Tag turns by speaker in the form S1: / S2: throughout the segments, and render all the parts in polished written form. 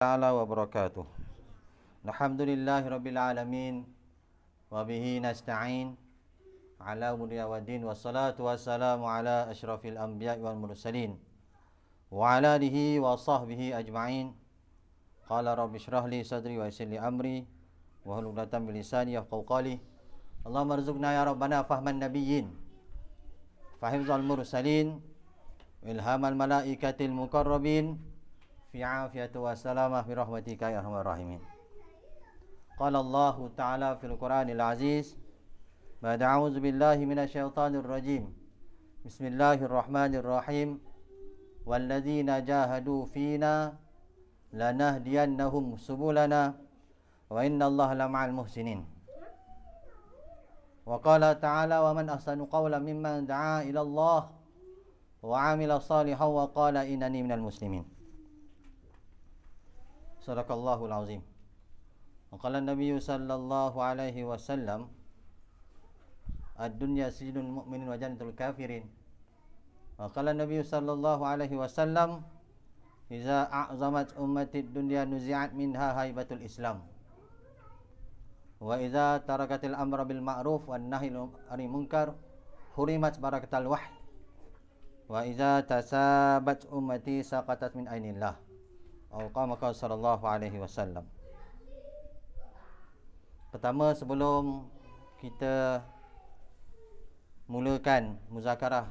S1: Ta'ala wa barakatuh. Alhamdulillahi rabbil alamin wa bihi nasta'in ala umuri waddin wassalatu wassalamu ala asyrafil anbiya'i wal mursalin wa ala alihi wa sahbihi ajma'in. Qala rabbi shrah li sadri wa yassir li amri wa hlul 'uqdatam min lisani yafqahu qawli. Allahumma arzuqna ya rabbana fahman nabiyyin fahifzal mursalin ilhamal malaikatil muqarrabin fi afiyati wa salamah bi rahmatika ya arhamar rahimin. Qala Allah Ta'ala fil Qur'anil Aziz, ba'da a'udzu billahi minasyaitonir rajim. Bismillahirrahmanirrahim. Walladzina jahadu fina lanahdiyannahum subulana wa innallaha lama'al muhsinin. Wa qala ta'ala wa man ahsanu qawlan mimman da'a ila Allah wa 'amila shalihan wa qala innani minal muslimin. Sadaqallahul azim. Wa qala an-nabiy sallallahu alaihi wasallam, ad-dunya sijnul mu'minin wa jannatul kafirin. Wa qala an-nabiy sallallahu alaihi wasallam, iza a'zamat ummati ad-dunya nuzi'at minha haibatul islam. Wa iza tarakatil amra bil ma'ruf wan nahyi 'anil munkar hurimat barakatul wahyi. Wa iza tasabat ummati saqatat min ainillah. Al-Qamaka sallallahu alaihi wasallam. Pertama, sebelum kita mulakan muzakarah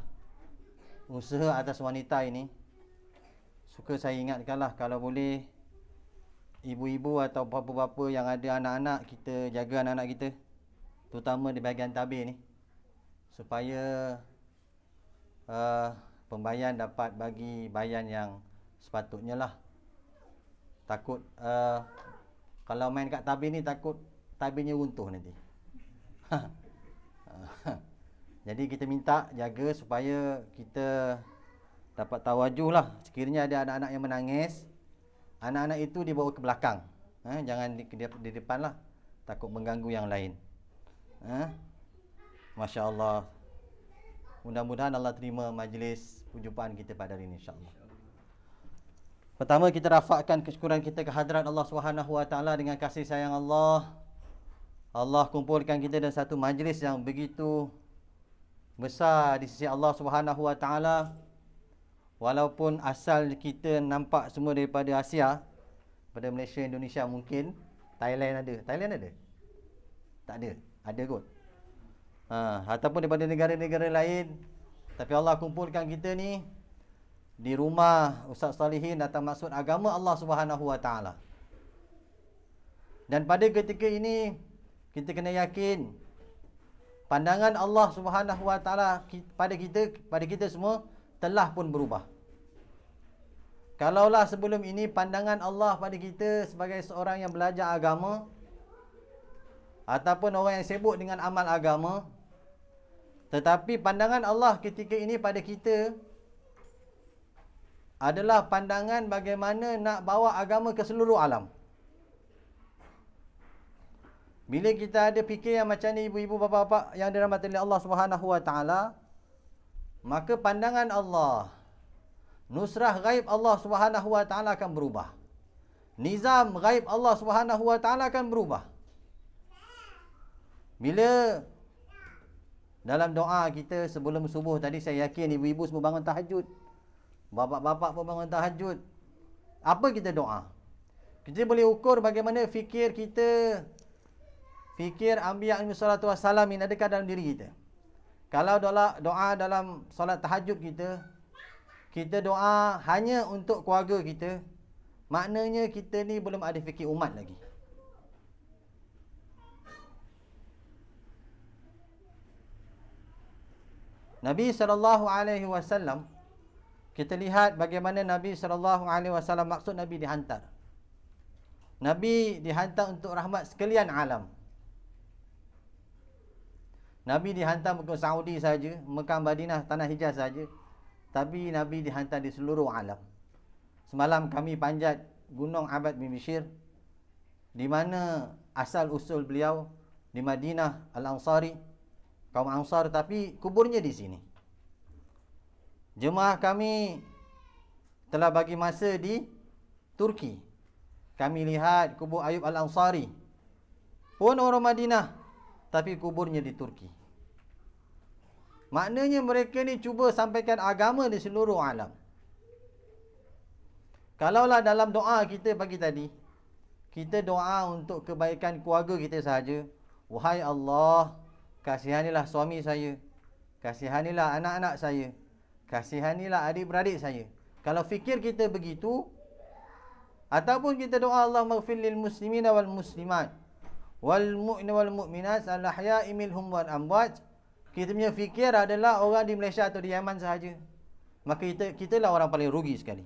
S1: usaha atas wanita ini, suka saya ingatkanlah, kalau boleh ibu-ibu atau bapa-bapa yang ada anak-anak, kita jaga anak-anak kita, terutama di bahagian tabir ni, supaya pembayan dapat bagi bayan yang sepatutnya lah. Takut kalau main kat tabir ni, takut tabirnya runtuh nanti. Jadi kita minta jaga supaya kita dapat tawajuh lah. Sekiranya ada anak-anak yang menangis, anak-anak itu dibawa ke belakang, jangan di depan lah, takut mengganggu yang lain. Masya Allah. Mudah-mudahan Allah terima majlis perjumpaan kita pada hari ini, insyaAllah. Pertama, kita rafakkan kesyukuran kita ke hadrat Allah Subhanahu Wa Taala dengan kasih sayang Allah. Allah kumpulkan kita dalam satu majlis yang begitu besar di sisi Allah Subhanahu Wa Taala. Walaupun asal kita nampak semua daripada Asia, pada Malaysia, Indonesia mungkin, Thailand ada. Thailand ada? Tak ada. Ada kot. Ataupun daripada negara-negara lain. Tapi Allah kumpulkan kita ni di rumah Ustaz Salihin atas maksud agama Allah Subhanahu Wa Taala. Dan pada ketika ini kita kena yakin pandangan Allah Subhanahu Wa Taala pada kita semua telah pun berubah. Kalaulah sebelum ini pandangan Allah pada kita sebagai seorang yang belajar agama ataupun orang yang sibuk dengan amal agama, tetapi pandangan Allah ketika ini pada kita adalah pandangan bagaimana nak bawa agama ke seluruh alam. Bila kita ada fikir yang macam ni, ibu-ibu, bapa-bapa yang dirahmati oleh Allah Subhanahu Wa Taala, maka pandangan Allah, nusrah ghaib Allah Subhanahu Wa Taala akan berubah. Nizam ghaib Allah Subhanahu Wa Taala akan berubah. Bila dalam doa kita sebelum subuh tadi, saya yakin ibu-ibu semua bangun tahajud, bapak-bapak pun bangun tahajud. Apa kita doa? Kita boleh ukur bagaimana fikir kita, fikir Anbiya alaihi salatu wassalam ini adakah dalam diri kita. Kalau doa dalam solat tahajud kita doa hanya untuk keluarga kita, maknanya kita ni belum ada fikir umat lagi. Nabi SAW, kita lihat bagaimana Nabi SAW, maksud Nabi dihantar. Nabi dihantar untuk rahmat sekalian alam. Nabi dihantar bukan Saudi saja, Mekah, Madinah, Tanah Hijaz saja, tapi Nabi dihantar di seluruh alam. Semalam kami panjat Gunung Abad bin Bishir, di mana asal usul beliau di Madinah, Al-Ansari, kaum Ansar, tapi kuburnya di sini. Jemaah kami telah bagi masa di Turki. Kami lihat kubur Ayub Al-Ansari pun orang Madinah, tapi kuburnya di Turki. Maknanya mereka ni cuba sampaikan agama di seluruh alam. Kalaulah dalam doa kita pagi tadi, kita doa untuk kebaikan keluarga kita sahaja. Wahai Allah, kasihanilah suami saya, kasihanilah anak-anak saya, kasihanilah adik-beradik saya. Kalau fikir kita begitu, ataupun kita doa Allah maghfir lil muslimina wal muslimat wal mu'mina wal mu'minat al ahya'i minhum wal amwat, kita punya fikir adalah orang di Malaysia atau di Yaman sahaja, maka kita lah orang paling rugi sekali.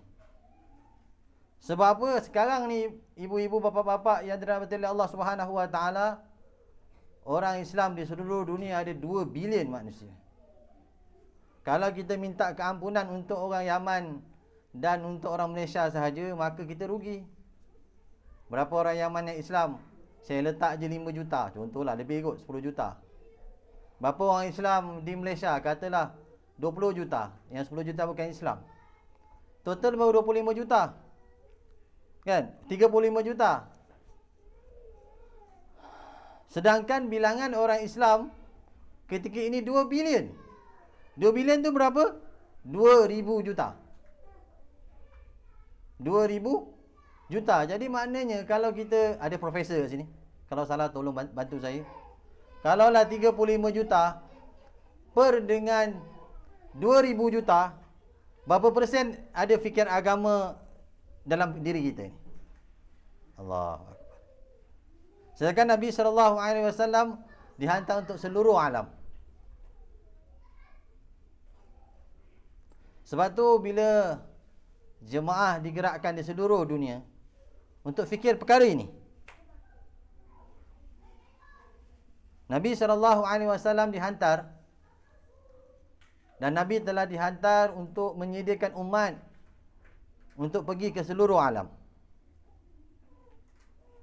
S1: Sebab apa? Sekarang ni ibu-ibu, bapa-bapa yang dirahmati oleh Allah Subhanahu wa taala, orang Islam di seluruh dunia ada 2 bilion manusia. Kalau kita minta keampunan untuk orang Yaman dan untuk orang Malaysia sahaja, maka kita rugi. Berapa orang Yaman yang Islam? Saya letak je 5 juta. Contohlah, lebih kot 10 juta. Berapa orang Islam di Malaysia? Katalah 20 juta. Yang 10 juta bukan Islam. Total baru 25 juta. Kan? 35 juta. Sedangkan bilangan orang Islam ketika ini 2 bilion. 2 bilion tu berapa? 2,000 juta. 2,000 juta. Jadi maknanya kalau kita ada profesor kat sini, kalau salah tolong bantu saya. Kalaulah 35 juta per dengan 2,000 juta, berapa persen ada fikir agama dalam diri kita ni? Allahu Akbar. Sedangkan Nabi SAW dihantar untuk seluruh alam. Sebab tu bila jemaah digerakkan di seluruh dunia untuk fikir perkara ini, Nabi SAW dihantar, dan Nabi telah dihantar untuk menyediakan umat untuk pergi ke seluruh alam.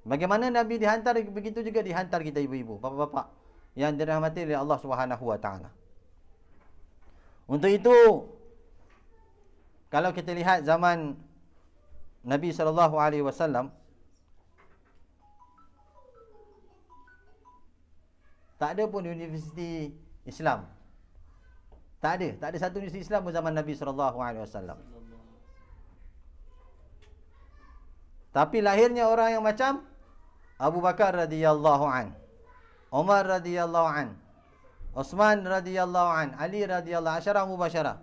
S1: Bagaimana Nabi dihantar, begitu juga dihantar kita ibu-ibu, bapa-bapa yang dirahmati oleh Allah Subhanahu wa taala. Untuk itu, kalau kita lihat zaman Nabi SAW, tak ada pun universiti Islam. Tak ada satu universiti Islam zaman Nabi SAW. Tapi lahirnya orang yang macam Abu Bakar radhiyallahu an, Umar radhiyallahu an, Uthman radhiyallahu an, Ali radhiyallahu an, asyarah mubasyarah.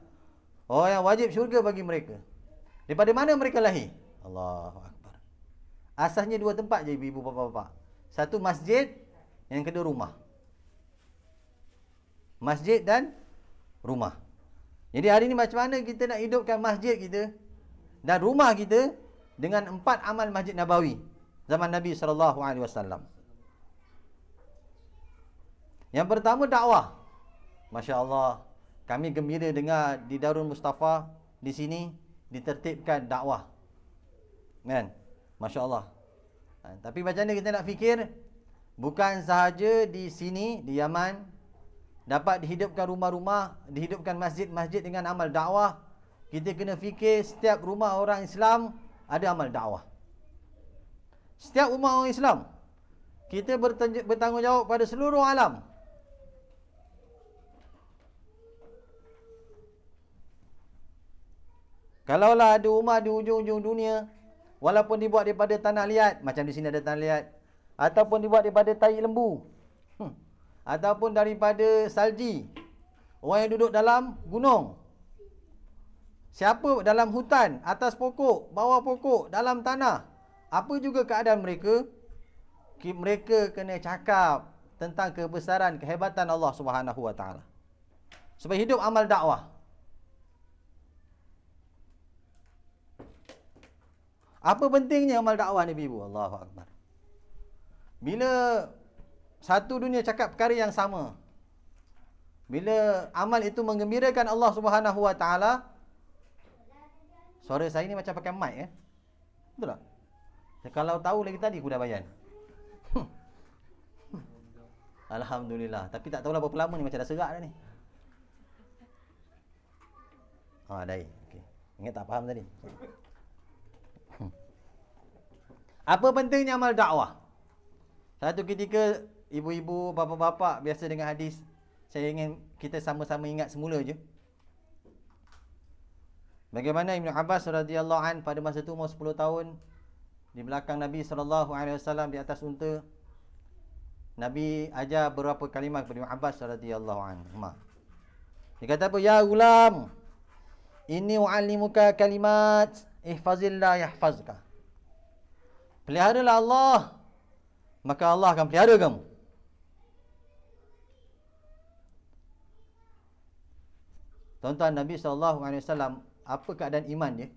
S1: Orang yang wajib syurga bagi mereka. Daripada mana mereka lahir? Allahu Akbar. Asasnya 2 tempat je ibu-ibu, bapa-bapa. Satu masjid, yang kedua rumah. Masjid dan rumah. Jadi hari ni macam mana kita nak hidupkan masjid kita dan rumah kita dengan 4 amal Masjid Nabawi zaman Nabi SAW. Yang pertama, dakwah. Masya Allah, kami gembira dengar di Darul Mustafa di sini ditertibkan dakwah. Kan? Masya Allah. Tapi macam mana kita nak fikir, bukan sahaja di sini, di Yaman, dapat dihidupkan rumah-rumah, dihidupkan masjid-masjid dengan amal dakwah. Kita kena fikir setiap rumah orang Islam ada amal dakwah. Setiap rumah orang Islam, kita bertanggungjawab pada seluruh alam. Kalaulah ada rumah di ujung-ujung dunia, walaupun dibuat daripada tanah liat, macam di sini ada tanah liat, ataupun dibuat daripada tai lembu, ataupun daripada salji, orang yang duduk dalam gunung, siapa dalam hutan, atas pokok, bawah pokok, dalam tanah, apa juga keadaan mereka, mereka kena cakap tentang kebesaran, kehebatan Allah Subhanahu wa taala. Sebab hidup amal dakwah. Apa pentingnya amal dakwah ni ibu? Allahu Akbar. Bila satu dunia cakap perkara yang sama, bila amal itu menggembirakan Allah Subhanahu wa taala, suara saya ni macam pakai mic betul tak? Kalau tahu lagi tadi aku dah bayan. Alhamdulillah. Tapi tak tahulah berapa lama ni, macam dah serak dah ni. Dah. Okey. Ingat tak faham tadi. Apa pentingnya amal dakwah? Satu ketika ibu-ibu, bapa-bapa biasa dengan hadis, saya ingin kita sama-sama ingat semula je. Bagaimana Ibn Abbas radhiyallahu an pada masa itu umur 10 tahun di belakang Nabi SAW di atas unta. Nabi ajar beberapa kalimat kepada Ibn Abbas radhiyallahu an. Dia kata apa? Ya gulam, inni u'allimuka kalimat ihfazillah yahfazka. Peliharalah Allah, maka Allah akan pelihara kamu. Tuan-tuan, Nabi SAW, apa keadaan iman dia?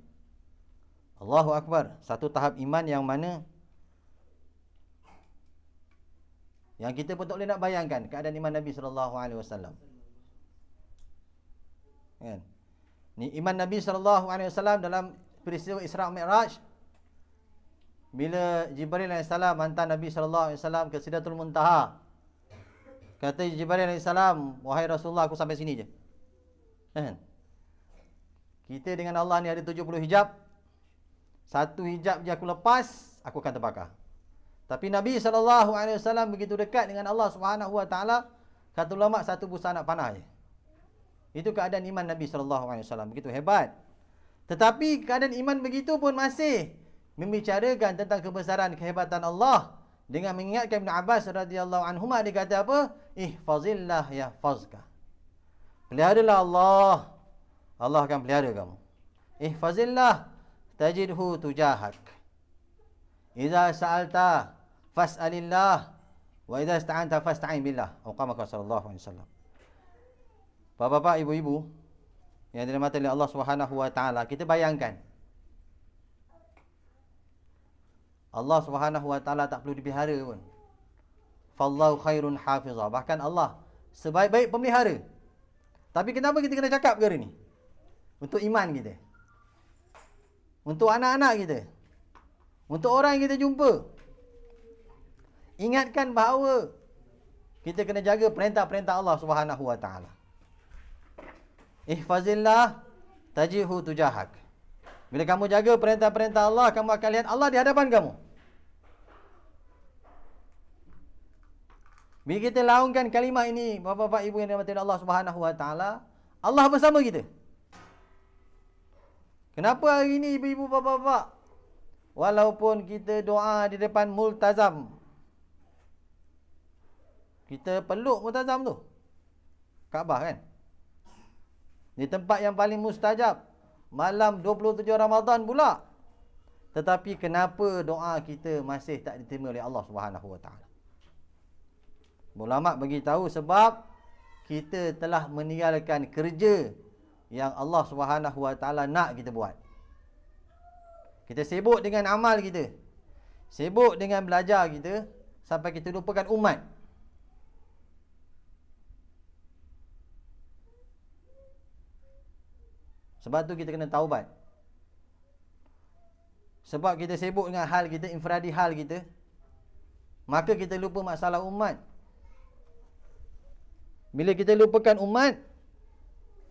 S1: Allahu Akbar. Satu tahap iman yang mana yang kita pun tak boleh nak bayangkan keadaan iman Nabi SAW. Kan? Ni iman Nabi SAW dalam peristiwa Isra' Mi'raj. Bila Jibril AS hantar Nabi SAW ke Sidratul Muntaha. Kata Jibril AS, wahai Rasulullah, aku sampai sini je. Kan? Kita dengan Allah ni ada 70 hijab. Satu hijab je aku lepas, aku akan terbakar. Tapi Nabi SAW begitu dekat dengan Allah SWT, kata ulama, satu busa anak panah je. Itu keadaan iman Nabi SAW. Begitu hebat. Tetapi keadaan iman begitu pun masih membicarakan tentang kebesaran, kehebatan Allah. Dengan mengingatkan Ibn Abbas radhiyallahu anhuma, dia kata apa? Ihfazillah yahfazka. Peliharalah Allah, Allah akan pelihara kamu. Ihfazillah tajidhu tujahak. Idza sa'alta fas'alillah wa idza ista'anta fasta'in billah. Qama sallallahu alaihi wasallam. Bapak-bapak, ibu-ibu yang dirahmati oleh Allah Subhanahu wa taala, kita bayangkan Allah Subhanahu wa taala tak perlu dipelihara pun. Fallahu khairun hafizah. Bahkan Allah sebaik-baik pemelihara. Tapi kenapa kita kena cakap perkara ni? Untuk iman kita, untuk anak-anak kita, untuk orang yang kita jumpa. Ingatkan bahawa kita kena jaga perintah-perintah Allah Subhanahu wa taala. Ihfazillah tajihu tujahak. Bila kamu jaga perintah-perintah Allah, kamu akan lihat Allah di hadapan kamu. Bila kita laungkan kalimah ini, bapa-bapa, ibu yang dirahmati Allah Subhanahu wa taala, Allah bersama kita. Kenapa hari ini ibu-ibu, bapa-bapa, walaupun kita doa di depan multazam, kita peluk multazam tu, Kaabah kan, di tempat yang paling mustajab, malam 27 Ramadan pula, tetapi kenapa doa kita masih tak diterima oleh Allah Subhanahu wa taala? Ulama bagi tahu sebab kita telah meninggalkan kerja yang Allah Subhanahu wa taala nak kita buat. Kita sibuk dengan amal kita, sibuk dengan belajar kita, sampai kita lupakan umat. Sebab tu kita kena taubat. Sebab kita sibuk dengan hal kita, infradi hal kita, maka kita lupa masalah umat. Bila kita lupakan umat,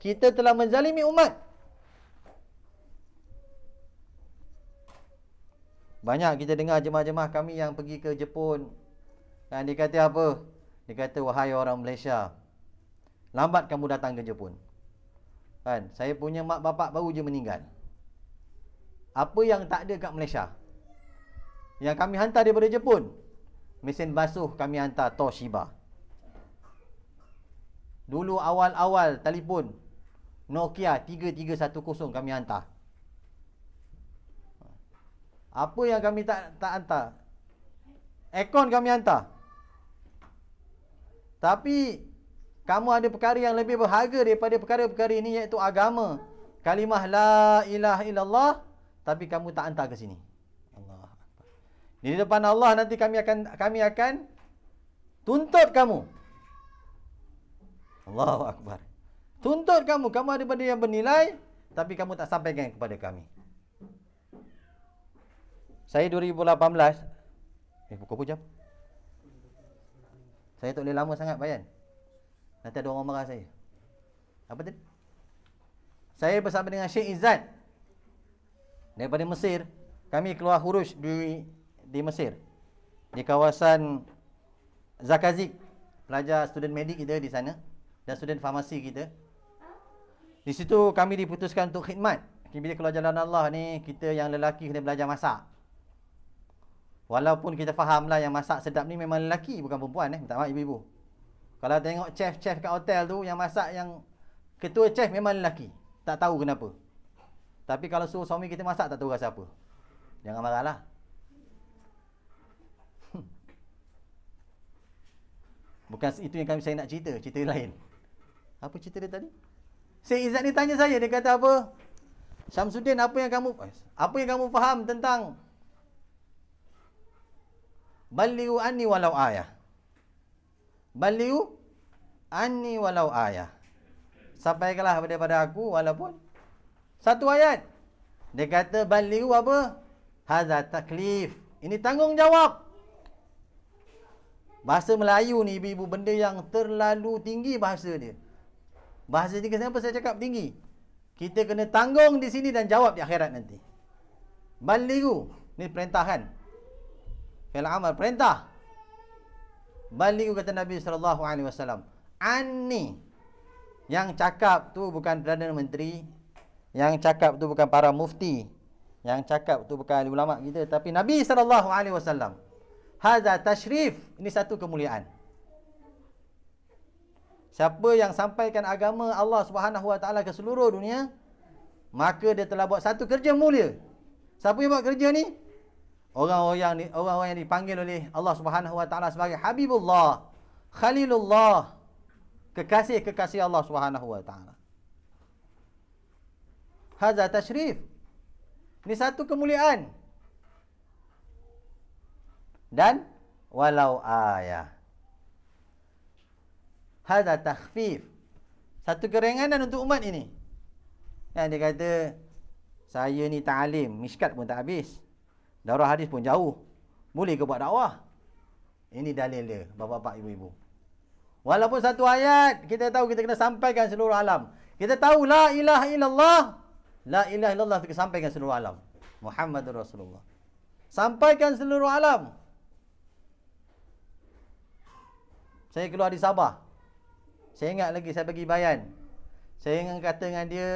S1: kita telah menzalimi umat. Banyak kita dengar jemaah-jemaah kami yang pergi ke Jepun, kan, dia kata apa? Dia kata, wahai orang Malaysia, lambat kamu datang ke Jepun. Kan, saya punya mak bapak baru je meninggal. Apa yang tak ada kat Malaysia yang kami hantar daripada Jepun? Mesin basuh kami hantar Toshiba. Dulu awal-awal telefon Nokia 3310 kami hantar. Apa yang kami tak hantar? Aircon kami hantar. Tapi kamu ada perkara yang lebih berharga daripada perkara-perkara ini, iaitu agama. Kalimah la ilaha illallah, tapi kamu tak hantar ke sini. Allah. Di depan Allah nanti kami akan tuntut kamu. Allahu Akbar. Tuntut kamu. Kamu ada benda yang bernilai, tapi kamu tak sampaikan kepada kami. Saya 2018. Pukul jam. Saya tak boleh lama sangat bayan. Nanti ada orang marah saya. Apa tadi? Saya bersama dengan Syekh Izzat daripada Mesir. Kami keluar khuruj di Mesir, di kawasan Zakazik. Pelajar student medik kita di sana dan student farmasi kita. Di situ kami diputuskan untuk khidmat. Bila keluar jalan Allah ni, kita yang lelaki kena belajar masak. Walaupun kita fahamlah yang masak sedap ni memang lelaki, bukan perempuan. Minta maaf ibu-ibu. Kalau tengok chef-chef kat hotel tu, yang masak, yang ketua chef memang lelaki. Tak tahu kenapa. Tapi kalau suruh suami kita masak, tak tahu rasa apa. Jangan marahlah. Bukan itu yang saya nak cerita, cerita lain. Apa cerita dia tadi? Syekh Izzat ni tanya saya, dia kata apa? Syamsuddin, apa yang kamu faham tentang Balighu anni walau ayah. Balighu anni walau ayah. Sampaikanlah daripada aku walaupun satu ayat. Dia kata balighu apa? Hadza taklif. Ini tanggungjawab. Bahasa Melayu ni ibu-ibu benda yang terlalu tinggi bahasa dia. Bahasa dia kenapa saya cakap tinggi? Kita kena tanggung di sini dan jawab di akhirat nanti. Balighu, ni perintahan. Fi'il amal, perintah. Balighu kata Nabi SAW. Anni. Yang cakap tu bukan Perdana Menteri. Yang cakap tu bukan para mufti. Yang cakap tu bukan ulama kita. Tapi Nabi SAW. Hadza tashrif. Ini satu kemuliaan. Siapa yang sampaikan agama Allah Subhanahu Wa Taala ke seluruh dunia, maka dia telah buat satu kerja mulia. Siapa yang buat kerja ni? Orang-orang yang dipanggil oleh Allah Subhanahu Wa Taala sebagai Habibullah, Khalilullah, kekasih-kekasih Allah Subhanahu Wa Taala. Hadza tashrif. Ini satu kemuliaan. Dan walau ayah. Hadza takhfif. Satu keringanan untuk umat ini. Yang dia kata, saya ni ta'alim, miskat pun tak habis. Daurah hadis pun jauh. Boleh ke buat dakwah? Ini dalil dia, bapa-bapa, ibu-ibu. Walaupun satu ayat, kita tahu kita kena sampaikan seluruh alam. Kita tahu la ilaha illallah. La ilaha illallah kita sampaikan seluruh alam. Muhammadur Rasulullah. Sampaikan seluruh alam. Saya keluar di Sabah. Saya ingat lagi saya bagi bayan. Saya ingat kata dengan dia,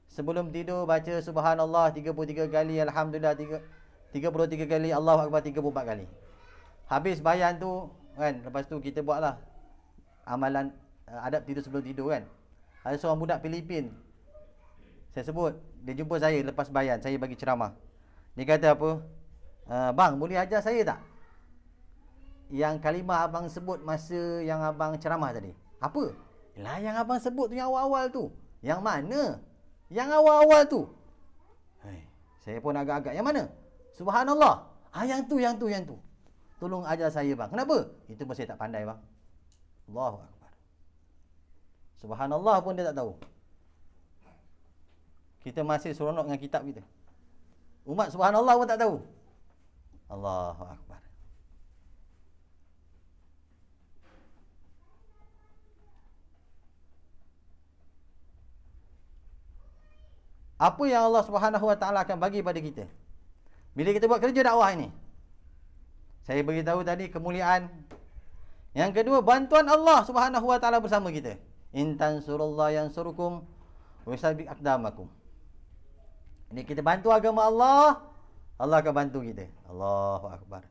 S1: sebelum tidur baca subhanallah 33 kali, alhamdulillah 33 kali, Allahu akbar 34 kali. Habis bayan tu kan, lepas tu kita buatlah amalan adab tidur sebelum tidur kan. Ada seorang budak Filipin. Saya sebut, dia jumpa saya lepas bayan, saya bagi ceramah. Dia kata apa? Bang, boleh ajar saya tak? Yang kalimah abang sebut masa yang abang ceramah tadi. Apa? Lah yang abang sebut tu yang awal-awal tu. Yang mana? Yang awal-awal tu. Saya pun agak-agak. Yang mana? Subhanallah. Yang tu. Tolong ajar saya bang. Kenapa? Itu pun saya tak pandai bang. Allahu Akbar. Subhanallah pun dia tak tahu. Kita masih seronok dengan kitab kita. Umat subhanallah pun tak tahu. Allahu Akbar. Apa yang Allah Subhanahu Wa Taala akan bagi pada kita bila kita buat kerja dakwah ini? Saya beritahu tadi kemuliaan. Yang kedua, bantuan Allah Subhanahu Wa Taala bersama kita. In tansurullah yansurukum wa yusabbit aqdamakum. Ini kita bantu agama Allah, Allah akan bantu kita. Allahu Akbar.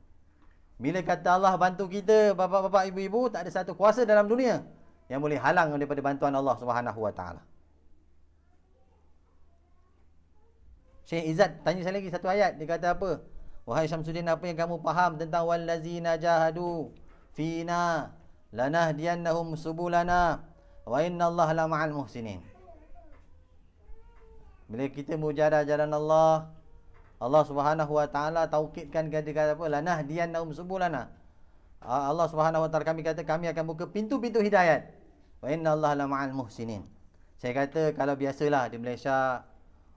S1: Bila kata Allah bantu kita, bapak-bapak, ibu-ibu, tak ada satu kuasa dalam dunia yang boleh halang daripada bantuan Allah Subhanahu Wa Taala. Syekh Izzat tanya saya lagi satu ayat. Dia kata apa? Wahai Syamsuddin, apa yang kamu faham tentang wallazina jahadu fina lanahdiyannahum subulana wa innallaha lama'al muhsinin. Bila kita mujahadah jalan Allah, Allah Subhanahu Wa Taala taukidkan kata apa? Lanahdiyannahum subulana. Allah Subhanahu Wa Taala kami kata kami akan buka pintu-pintu hidayat. Wa innallaha lama'al muhsinin. Saya kata kalau biasalah di Malaysia,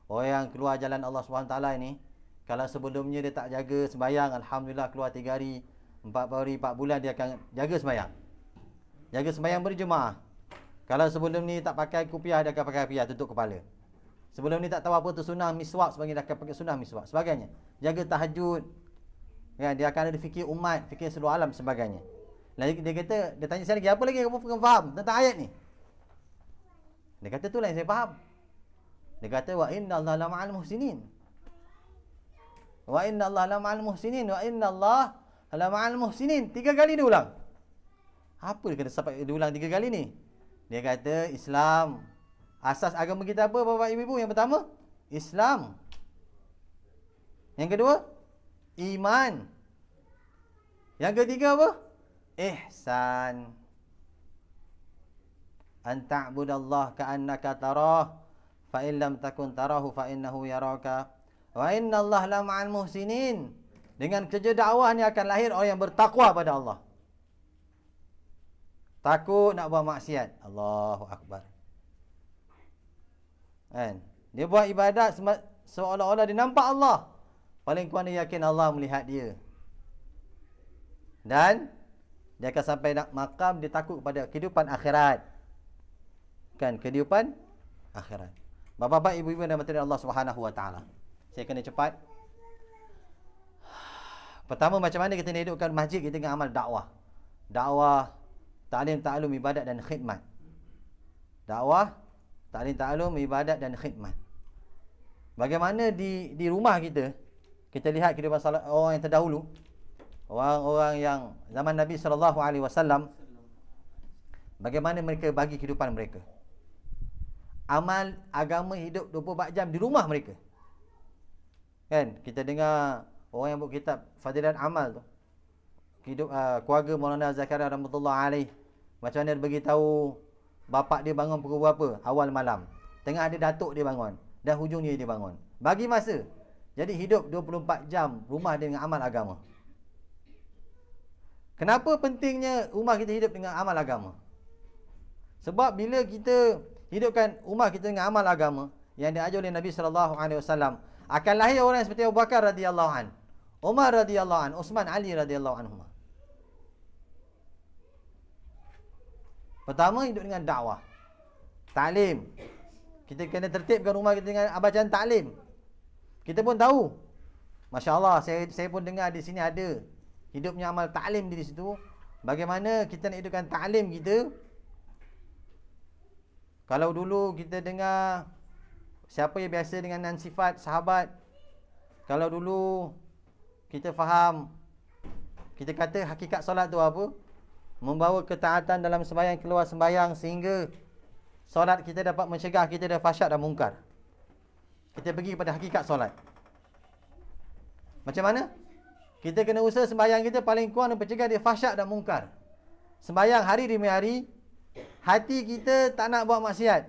S1: orang yang keluar jalan Allah SWT ini, kalau sebelumnya dia tak jaga sembahyang, alhamdulillah keluar 3 hari, 4 hari, 4 bulan dia akan jaga sembahyang. Jaga sembahyang berjemaah. Kalau sebelum ni tak pakai kupiah, dia akan pakai kupiah tutup kepala. Sebelum ni tak tahu apa tu sunnah miswak, sebagainya dia akan pakai sunnah miswak, sebagainya. Jaga tahajud. Kan, dia akan ada fikir umat, fikir seluruh alam sebagainya. Lalu dia kata, dia tanya saya lagi, apa lagi kamu faham tentang ayat ni? Dia kata, itulah yang saya faham. Dia kata, wa inna Allah la ma'al muhsinin. Wa inna Allah la ma'al muhsinin. Wa inna Allah la ma'al muhsinin. 3 kali dia ulang. Apa dia kata sampai dia ulang 3 kali ni? Dia kata, Islam. Asas agama kita apa, Bapak Ibu? Yang pertama, Islam. Yang kedua, iman. Yang ketiga apa? Ihsan. An ta'budallah ka'annaka tarah, fa in lam takun tarahu fa innahu yaraka. Wa innallaha la ma'al muhsinin. Dengan kerja dakwah ni akan lahir orang yang bertakwa pada Allah. Takut nak buat maksiat. Allahu akbar. Kan? Dia buat ibadat seolah-olah dia nampak Allah. Paling kurang dia yakin Allah melihat dia. Dan dia akan sampai nak makam, dia takut kepada kehidupan akhirat. Kan, kehidupan akhirat. Bapak-bapak, ibu-ibu dan mati Allah Subhanahu wa taala. Saya kena cepat. Pertama, macam mana kita nak hidupkan masjid kita dengan amal dakwah. Dakwah, ta'lim, ta'alum, ibadat dan khidmat. Dakwah, ta'lim, ta'alum, ibadat dan khidmat. Bagaimana di rumah kita, kita lihat kehidupan orang yang terdahulu, orang-orang yang zaman Nabi SAW, bagaimana mereka bagi kehidupan mereka. Amal agama hidup 24 jam di rumah mereka. Kan, kita dengar orang yang buat kitab Fadilat Amal tu, hidup keluarga Maulana Zakaria rahmatullah alaih, macam mana dia beritahu bapak dia bangun pukul berapa awal malam, tengah ada datuk dia bangun, dan hujung dia bangun. Bagi masa. Jadi hidup 24 jam rumah dia dengan amal agama. Kenapa pentingnya rumah kita hidup dengan amal agama? Sebab bila kita hidupkan rumah kita dengan amal agama yang diajar oleh Nabi SAW, akan lahir orang seperti Abu Bakar radhiyallahu an, Umar radhiyallahu an, Uthman, Ali radhiyallahu anhum. Pertama, hidup dengan dakwah, taklim. Kita kena tertibkan rumah kita dengan bacaan taklim. Kita pun tahu, masya-Allah, saya pun dengar di sini ada hidupnya amal taklim di situ. Bagaimana kita nak hidupkan taklim kita? Kalau dulu kita dengar siapa yang biasa dengan sifat sahabat, kalau dulu kita faham, kita kata hakikat solat tu apa? Membawa ketaatan dalam sembahyang, keluar sembahyang, sehingga solat kita dapat mencegah kita dari fahsyat dan mungkar. Kita pergi kepada hakikat solat. Macam mana? Kita kena usaha sembahyang kita paling kurang mencegah dia fahsyat dan mungkar. Sembahyang hari demi hari, hati kita tak nak buat maksiat.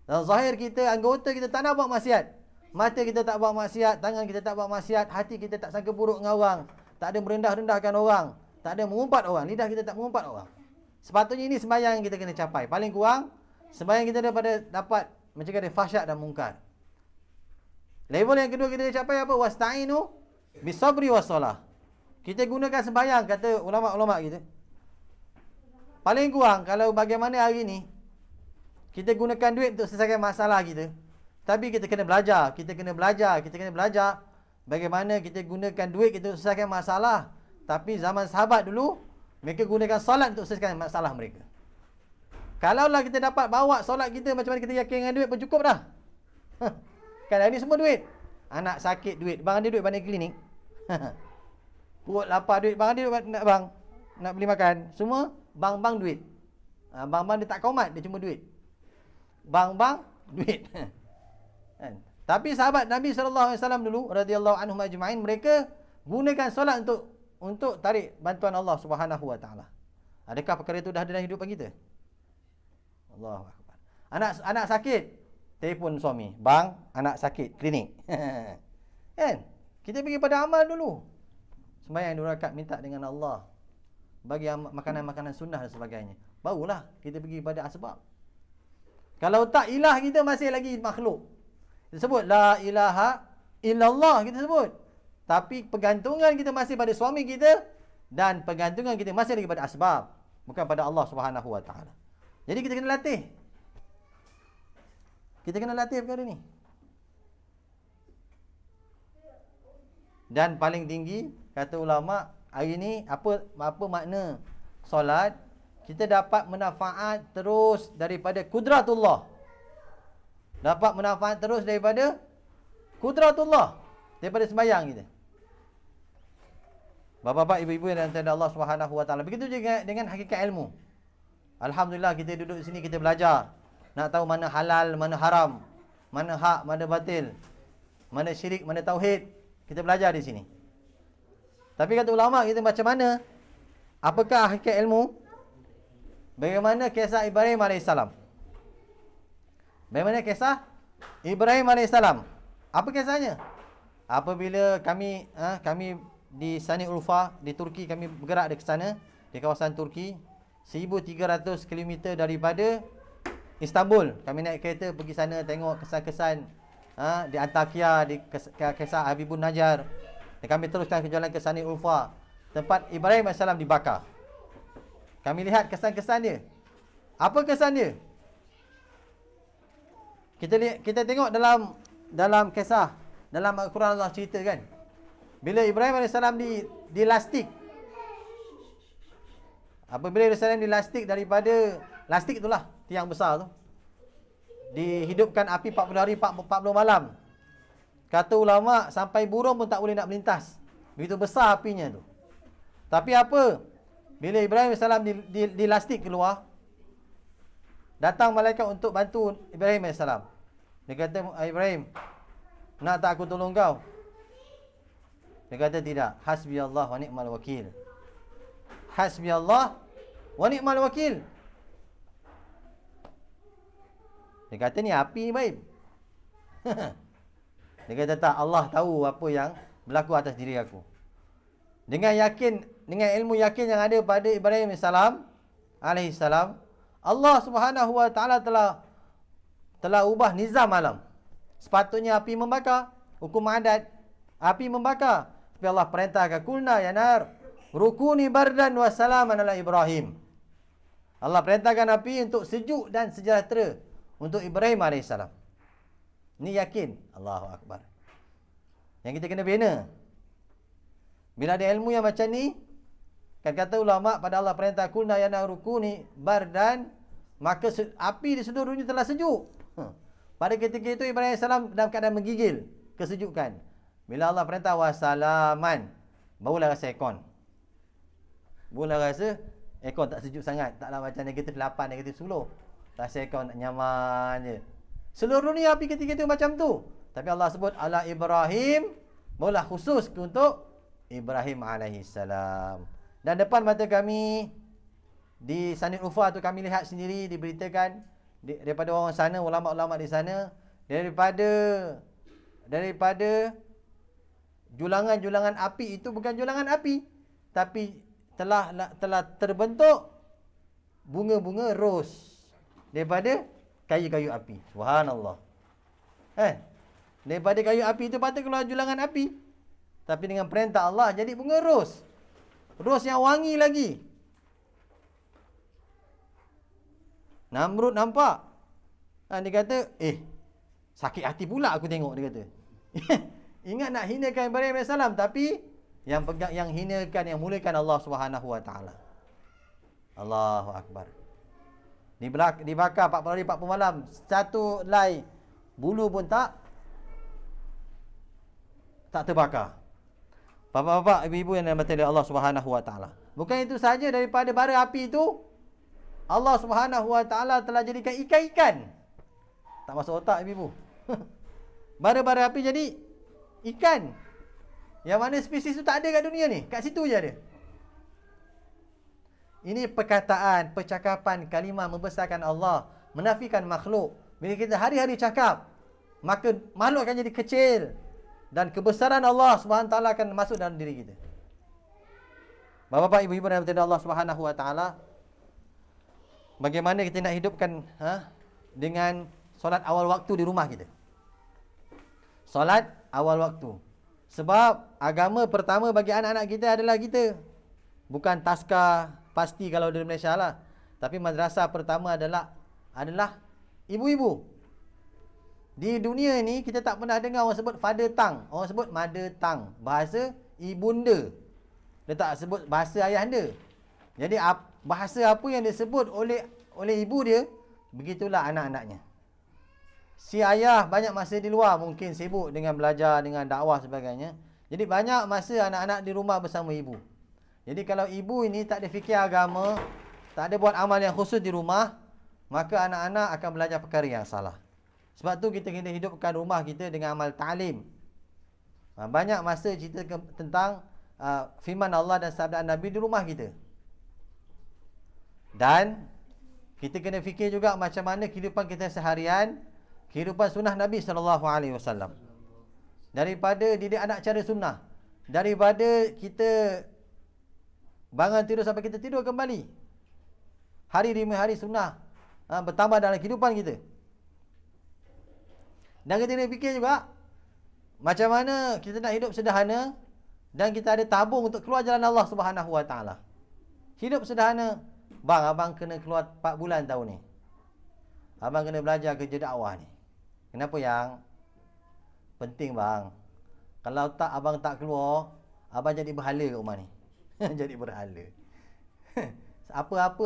S1: Dan zahir kita, anggota kita tak nak buat maksiat. Mata kita tak buat maksiat, tangan kita tak buat maksiat, hati kita tak sangka buruk dengan orang, tak ada merendah-rendahkan orang, tak ada mengumpat orang, lidah kita tak mengumpat orang. Sepatutnya ini sembahyang yang kita kena capai. Paling kurang sembahyang kita dapat mencegah dia fahsyat dan mungkar. Level yang kedua kita capai apa? Wasta'inu bisabri wassalah. Kita gunakan sembahyang, kata ulama-ulama kita. Paling kurang kalau bagaimana hari ni kita gunakan duit untuk selesaikan masalah kita, tapi kita kena belajar, kita kena belajar bagaimana kita gunakan duit kita untuk selesaikan masalah. Tapi zaman sahabat dulu, mereka gunakan solat untuk selesaikan masalah mereka. Kalaulah kita dapat bawa solat kita macam mana kita yakin dengan duit pun cukup dah. Kan hari ni semua duit. Anak sakit duit, bang ada duit banding klinik. Perut lapar duit, bang ada duit nak beli makan. Semua bang duit. Bang dia tak komat, dia cuma duit. Bang duit. Tapi sahabat Nabi SAW dulu radhiyallahu anhum ajma'in, mereka gunakan solat untuk tarik bantuan Allah Subhanahu wa taala. Adakah perkara itu dah ada dalam hidup kita? Allahu akbar. Anak sakit, telefon suami, bang, anak sakit, klinik. Kan? Kita pergi pada amal dulu. Sembahyang 2 rakaat, minta dengan Allah, bagi makanan-makanan sunnah dan sebagainya. Barulah kita pergi pada asbab. Kalau tak, ilah kita masih lagi makhluk. Kita sebut la ilaha illallah, kita sebut. Tapi pergantungan kita masih pada suami kita, dan pergantungan kita masih lagi pada asbab, bukan pada Allah Subhanahu wa taala. Jadi kita kena latih. Kita kena latih perkara ni. Dan paling tinggi, kata ulama, hari ni apa makna solat? Kita dapat manfaat terus daripada kudratullah. Dapat manfaat terus daripada kudratullah, daripada sembahyang kita. Bapa-bapa, ibu-ibu yang dirahmati Allah Subhanahu wa taala. Begitu juga dengan hakikat ilmu. Alhamdulillah kita duduk di sini, kita belajar. Nak tahu mana halal, mana haram, mana hak, mana batil, mana syirik, mana tauhid. Kita belajar di sini. Tapi kata ulama kita macam mana? Apakah hakikat ilmu? Bagaimana kisah Ibrahim AS? Bagaimana kisah Ibrahim AS? Apa kisahnya? Apabila kami di Sani Ulfa di Turki, kami bergerak ke sana, di kawasan Turki, 1300 km daripada Istanbul. Kami naik kereta pergi sana, tengok kesan-kesan di Antakya, di kisah Habibun Najjar. Dan kami teruskan ke jalan ke Sani Ulfa, tempat Ibrahim AS dibakar. Kami lihat kesan-kesan dia. Apa kesan dia? Kita tengok dalam kisah, dalam Al-Quran Allah cerita kan, bila Ibrahim AS dilastik. Apabila Ibrahim AS dilastik daripada lastik itulah, tiang besar tu, dihidupkan api 40 hari 40 malam. Kata ulama sampai burung pun tak boleh nak melintas. Begitu besar apinya tu. Tapi apa? Bila Ibrahim AS dilastik keluar, datang malaikat untuk bantu Ibrahim AS. Dia kata, Ibrahim, nak tak aku tolong kau? Dia kata tidak. Hasbi Allah wa ni'mal wakil. Hasbi Allah wa ni'mal wakil. Dia kata ni api ni baik. Dia kata tak, Allah tahu apa yang berlaku atas diri aku. Dengan yakin, dengan ilmu yakin yang ada pada Ibrahim alaihi salam, Allah Subhanahu wa taala telah ubah nizam alam. Sepatutnya api membakar, hukum adat api membakar. Tapi Allah perintahkan, kulna ya nar rukuni bardan wa salaman ala Ibrahim. Allah perintahkan api untuk sejuk dan sejahtera untuk Ibrahim AS. Ni yakin. Allahu Akbar. Yang kita kena bina. Bila ada ilmu yang macam ni, kan kata ulama, pada Allah perintah kulna ya nar rukuni bardan, maka api di seluruh dunia telah sejuk. Pada ketika itu Ibrahim AS dalam keadaan menggigil kesejukan. Bila Allah perintah wasalaman, barulah rasa aircon. Barulah rasa aircon tak sejuk sangat. Taklah macam negatif 8, negatif 10. Rasa aircon nyaman je. Seluruh dunia api ketika itu macam tu. Tapi Allah sebut ala Ibrahim, barulah khusus untuk Ibrahim alaihissalam. Dan depan mata kami di Sani Ulfa tu, kami lihat sendiri, diberitakan daripada orang sana, ulama-ulama di sana, daripada julangan-julangan api itu bukan julangan api, tapi telah terbentuk bunga-bunga ros daripada kayu-kayu api. Subhanallah. Daripada kayu api itu patut keluar julangan api, tapi dengan perintah Allah jadi bunga ros. Ros yang wangi lagi. Namrud nampak. Dia kata, sakit hati pula aku tengok, dia kata. Ingat nak hinakan Ibrahim AS, tapi yang hinakan, yang muliakan Allah Subhanahu wa taala. Allahu Akbar. Dibakar 40 hari 40 malam, satu helai bulu pun tak terbakar. Bapak-bapak, ibu-ibu yang dirahmati Allah Subhanahu wa taala. Bukan itu saja, daripada bara api itu Allah Subhanahu wa taala telah jadikan ikan-ikan. Tak masuk otak ibu-ibu. Bara-bara api jadi ikan. Yang mana spesies itu tak ada kat dunia ni. Kat situ je ada. Ini perkataan, percakapan, kalimah membesarkan Allah, menafikan makhluk. Bila kita hari-hari cakap, maka makhluk akan jadi kecil dan kebesaran Allah Subhanahu wa taala akan masuk dalam diri kita. Bapak-bapak, ibu-ibu yang dirahmati Allah Subhanahu wa taala, bagaimana kita nak hidupkan dengan solat awal waktu di rumah kita? Solat awal waktu. Sebab agama pertama bagi anak-anak kita adalah kita. Bukan taska pasti kalau di Malaysia lah. Tapi madrasah pertama adalah ibu-ibu. Di dunia ni kita tak pernah dengar orang sebut father tongue, orang sebut mother tongue, bahasa ibunda. Dia tak sebut bahasa ayah anda. Jadi bahasa apa yang disebut oleh ibu dia, begitulah anak-anaknya. Si ayah banyak masa di luar, mungkin sibuk dengan belajar, dengan dakwah sebagainya. Jadi banyak masa anak-anak di rumah bersama ibu. Jadi kalau ibu ini tak ada fikir agama, tak ada buat amal yang khusus di rumah, maka anak-anak akan belajar perkara yang salah. Sebab tu kita kena hidupkan rumah kita dengan amal ta'lim. Banyak masa cerita tentang firman Allah dan sabda Nabi di rumah kita. Dan kita kena fikir juga macam mana kehidupan kita seharian, kehidupan sunnah Nabi SAW. Daripada didik anak cara sunnah, daripada kita bangun tidur sampai kita tidur kembali, hari demi hari sunnah bertambah dalam kehidupan kita. Dan kita kena fikir juga macam mana kita nak hidup sederhana dan kita ada tabung untuk keluar jalan Allah Subhanahu Wa Taala. Hidup sederhana. Bang, abang kena keluar 4 bulan tahun ni. Abang kena belajar kerja dakwah ni. Kenapa yang? Penting bang. Kalau tak abang tak keluar, abang jadi berhala kat rumah ni. Jadi berhala. Apa-apa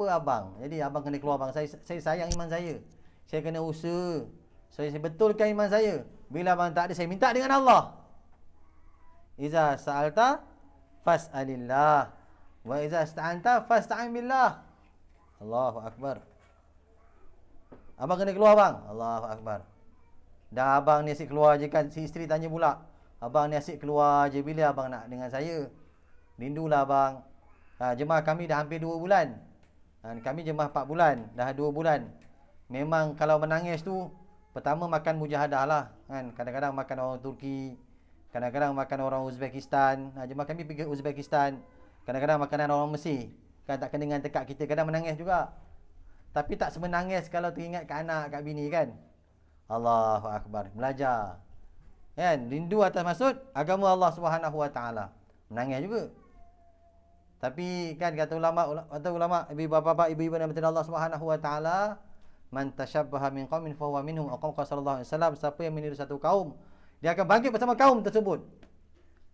S1: abang. Jadi abang kena keluar bang. Saya sayang iman saya. Saya kena usaha. Saya betulkan iman saya. Bila abang tak ada, saya minta dengan Allah. Iza sa'alta fas'alillah. Wa iza ista'anta fasta'in billah. Allahu akbar. Abang kena keluar bang. Allahu akbar. Dah abang ni asyik keluar je kan, si isteri tanya pula, abang ni asyik keluar je, bila abang nak dengan saya? Rindulah abang. Jemaah kami dah hampir 2 bulan. Kami jemaah 4 bulan, dah 2 bulan. Memang kalau menangis tu, pertama makan mujahadah lah kan. Kadang-kadang makan orang Turki, kadang-kadang makan orang Uzbekistan. Jemaah kami pergi Uzbekistan. Kadang-kadang makanan orang Mesir. Kan tak kena dengan tekak kita. Kadang menangis juga. Tapi tak semenangis kalau teringat kat anak, kat bini kan. Allahu Akbar. Belajar. Kan? Rindu atas maksud agama Allah Subhanahu Wa Taala. Menangis juga. Tapi kan kata ulama, ibu-bapa, ibu-ibu yang bertanya Allah Subhanahu Wa Taala, man tashabbaha min qaumin fa huwa minhum. Aqam sallallahu alaihi wasallam, siapa yang meniru satu kaum, dia akan bangkit bersama kaum tersebut.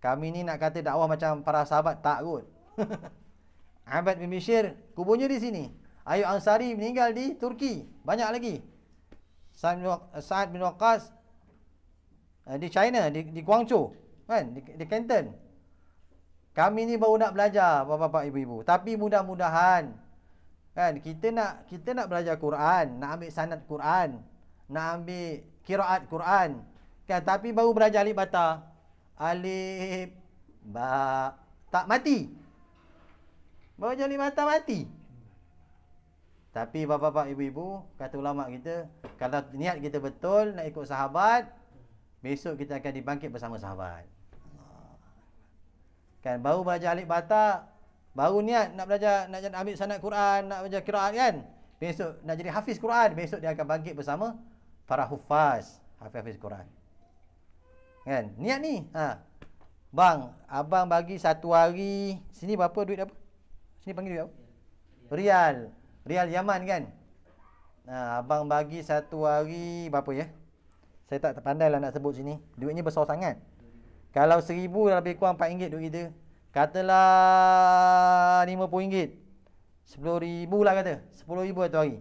S1: Kami ni nak kata dakwah macam para sahabat, tak kot. Abad bin Bishr kuburnya di sini. Ayub Ansari meninggal di Turki. Banyak lagi. Sa'ad bin Waqqas di China, di Guangzhou kan, di Canton. Kami ni baru nak belajar bapa-bapa ibu-ibu. Tapi mudah-mudahan kan kita nak belajar Quran, nak ambil sanad Quran, nak ambil qiraat Quran kan, tapi baru belajar alif bata. Alif ba tak mati. Baru jadi mata mati. Tapi bapa-bapa ibu-ibu, kata ulama kita, kalau niat kita betul nak ikut sahabat, besok kita akan dibangkit bersama sahabat. Kan baru belajar alif bata, baru niat nak belajar, nak ambil sanad Quran, nak belajar qiraat kan. Besok nak jadi hafiz Quran, besok dia akan bangkit bersama para hufaz, hafiz Quran. Kan? Niat ni. Bang, abang bagi 1 hari, sini berapa duit apa? Sini panggil duit apa? Rial Yaman kan. Abang bagi 1 hari berapa ya? Saya tak pandai lah nak sebut sini. Duitnya besar sangat. Kalau 1000 lebih kurang RM4 duit kita. Katalah RM50. 10,000 lah kata. 10,000 satu hari.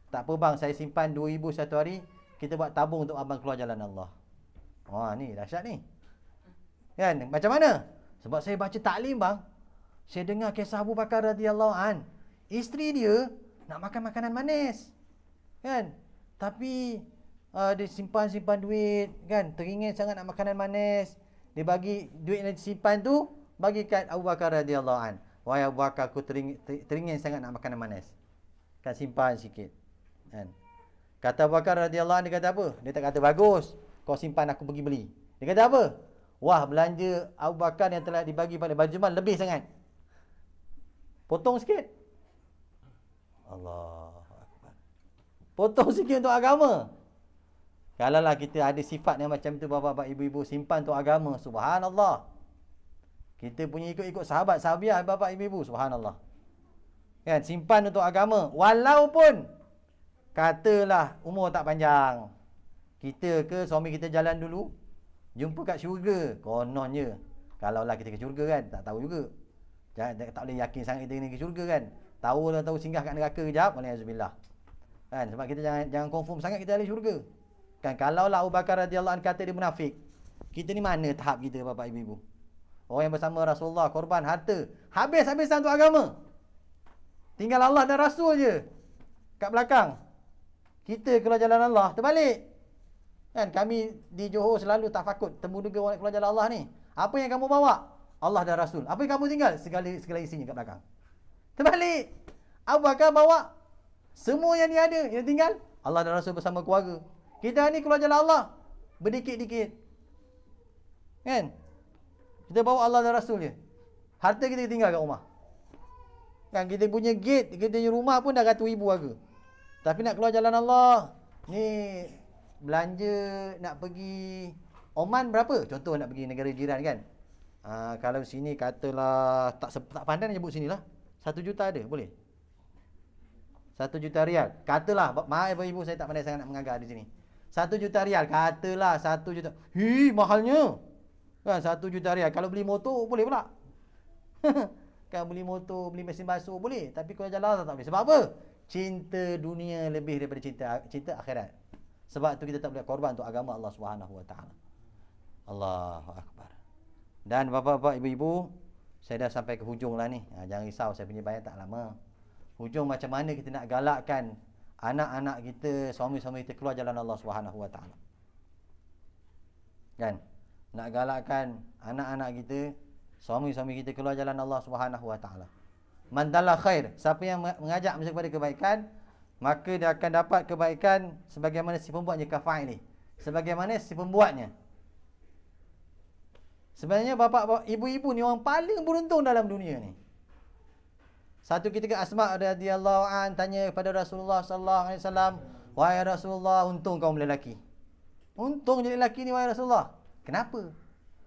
S1: Tak apa bang, saya simpan 2,000 satu hari. Kita buat tabung untuk abang keluar jalan Allah. Wah ni dahsyat ni. Kan? Macam mana? Sebab saya baca taklim bang. Saya dengar kisah Abu Bakar radhiyallahu an. Isteri dia nak makan makanan manis. Kan? Tapi dia simpan duit kan, teringin sangat nak makanan manis. Dia bagi duit yang disimpan tu bagi kat Abu Bakar radhiyallahu an. Wahai Abu Bakar, aku teringin sangat nak makanan manis. Kan simpan sikit. Kan? Kata Abu Bakar radhiyallahu an, dia kata apa? Dia tak kata bagus, kau simpan aku pergi beli. Dia kata apa? Wah, belanja Abu Bakar yang telah dibagi pada Baitul lebih sangat. Potong sikit. Allah Akbar. Potong sikit untuk agama. Kalaulah kita ada sifat yang macam itu, bapa-bapa, ibu-ibu, simpan untuk agama, subhanallah. Kita punya ikut-ikut sahabat, sahabiah, bapa, ibu-ibu, subhanallah. Kan, simpan untuk agama. Walaupun katalah umur tak panjang. Kita ke suami kita jalan dulu, jumpa kat syurga, kononnya Kalaulah kita ke syurga kan, tak tahu juga. Tak boleh yakin sangat kita ni ke syurga kan. Tahu singgah kat neraka kejap, waliyazbillah. Kan, sebab kita jangan confirm sangat kita ahli syurga. Kan, kalaulah Abu Bakar radhiyallahu anhu kata dia munafik, kita ni mana tahap kita bapak ibu-ibu? Orang yang bersama Rasulullah, korban harta, habis-habisan untuk agama. Tinggal Allah dan Rasul je kat belakang. Kita keluar jalan Allah, terbalik. Kan, kami di Johor selalu tak fakut temu duga orang keluar jalan Allah ni. Apa yang kamu bawa? Allah dan Rasul. Apa yang kamu tinggal? Segala isinya kat belakang. Terbalik. Abu Bakar bawa semua yang dia ada, yang tinggal Allah dan Rasul bersama keluarga. Kita ni keluar jalan Allah berdikit-dikit. Kan? Kita bawa Allah dan Rasul je. Harta kita tinggal kat rumah. Kan, kita punya gate, kita punya rumah pun dah ratus ribu harga. Tapi nak keluar jalan Allah, ni belanja nak pergi Oman berapa? Contoh nak pergi negara jiran kan. Kalau sini katalah tak pandai nak sebut sinilah. 1 juta ada, boleh? 1 juta rial. Katalah, maaf ibu saya tak pandai sangat nak mengagar di sini. 1 juta rial, katalah 1 juta. Mahalnya. Kan 1 juta rial. Kalau beli motor boleh pula. Kan beli motor, beli mesin basuh boleh, tapi kalau jalan Allah tak boleh. Sebab apa? Cinta dunia lebih daripada cinta akhirat. Sebab tu kita tak boleh korban untuk agama Allah Subhanahu Wa Taala. Allahu Akbar. Dan bapa-bapa, ibu-ibu, saya dah sampai ke hujung lah ni. Jangan risau, saya punya bayar tak lama. Hujung macam mana kita nak galakkan anak-anak kita, suami-suami kita keluar jalan Allah Subhanahu Wa Taala. Kan? Nak galakkan anak-anak kita, suami-suami kita keluar jalan Allah Subhanahu Wa Taala. Man dalla khair, siapa yang mengajak manusia kepada kebaikan, maka dia akan dapat kebaikan sebagaimana si pembuatnya kafa'ili. Sebagaimana si pembuatnya. Sebenarnya bapak, ibu-ibu ni orang paling beruntung dalam dunia ni. Satu ketika Asma radhiyallahu an tanya kepada Rasulullah sallallahu alaihi wasallam, "Wahai Rasulullah, untung kaum lelaki." Untung jadi lelaki ni wahai Rasulullah. Kenapa?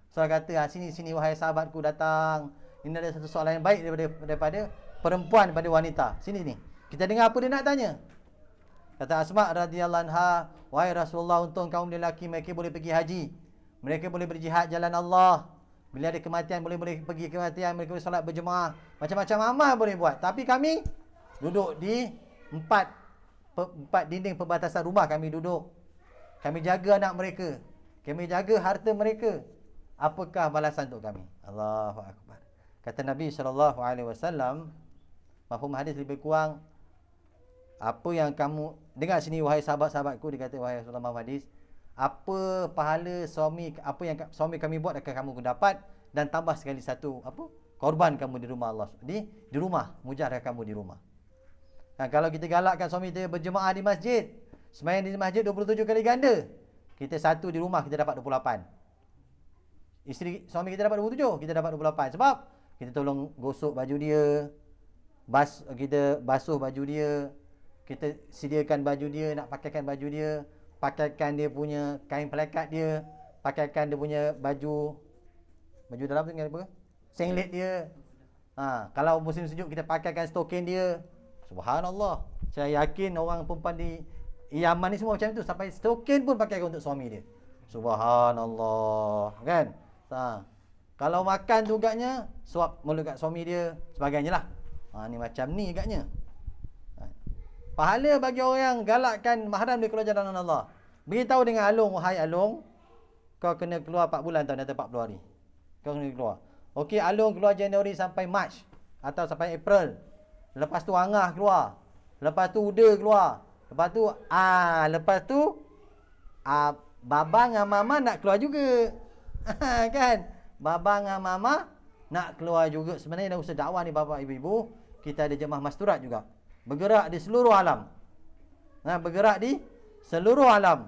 S1: Soal kata, sini wahai sahabatku datang. Ini ada satu soalan yang baik daripada perempuan pada wanita. Sini. Kita dengar apa dia nak tanya. Kata Asma radhiyallahu anha, "Wahai Rasulullah, untung kaum lelaki mereka boleh pergi haji. Mereka boleh berjihad jalan Allah. Bila ada kematian boleh pergi kematian, mereka boleh solat berjemaah. Macam-macam amal boleh buat. Tapi kami duduk di empat dinding perbatasan rumah kami duduk. Kami jaga anak mereka. Kami jaga harta mereka. Apakah balasan untuk kami?" Allahu Akbar. Kata Nabi SAW, mafhum hadis lebih kurang, apa yang kamu dengar sini wahai sahabat-sahabatku, dia kata wahai Rasulullah, mafhum hadis, apa pahala apa yang suami kami buat akan kamu dapat, dan tambah sekali satu korban kamu di rumah Allah, di rumah, mujahadah kamu di rumah. Nah, kalau kita galakkan suami kita berjemaah di masjid, sembahyang di masjid 27 kali ganda, kita satu di rumah kita dapat 28. Isteri suami kita dapat 27, kita dapat 28. Sebab kita tolong gosok baju dia, kita basuh baju dia, kita sediakan baju dia, nak pakaikan baju dia, pakaikan dia punya kain pelekat dia, pakaikan dia punya baju dalam tu apa? Singlet dia. Kalau musim sejuk kita pakaikan stokin dia. Subhanallah. Saya yakin orang perempuan di Yaman ni semua macam tu, sampai stokin pun pakaikan untuk suami dia. Subhanallah. Kan? Kalau makan tu agaknya suap mulut kat suami dia, sebagainya lah. Ni macam ni agaknya. Pahala bagi orang yang galakkan mahram dia keluar jalan Allah. Beritahu dengan Alung, wahai Alung, kau kena keluar 4 bulan tau, nanti 40 hari. Kau kena keluar. Okey, Alung keluar Januari sampai Mac atau sampai April. Lepas tu Angah keluar. Lepas tu Uda keluar. Lepas tu Baba dengan Mama nak keluar juga. Kan? Baba dengan Mama nak keluar juga. Sebenarnya dah usaha dakwah ni bapa ibu-ibu, kita ada jemaah masturat juga. Bergerak di seluruh alam. Bergerak di seluruh alam.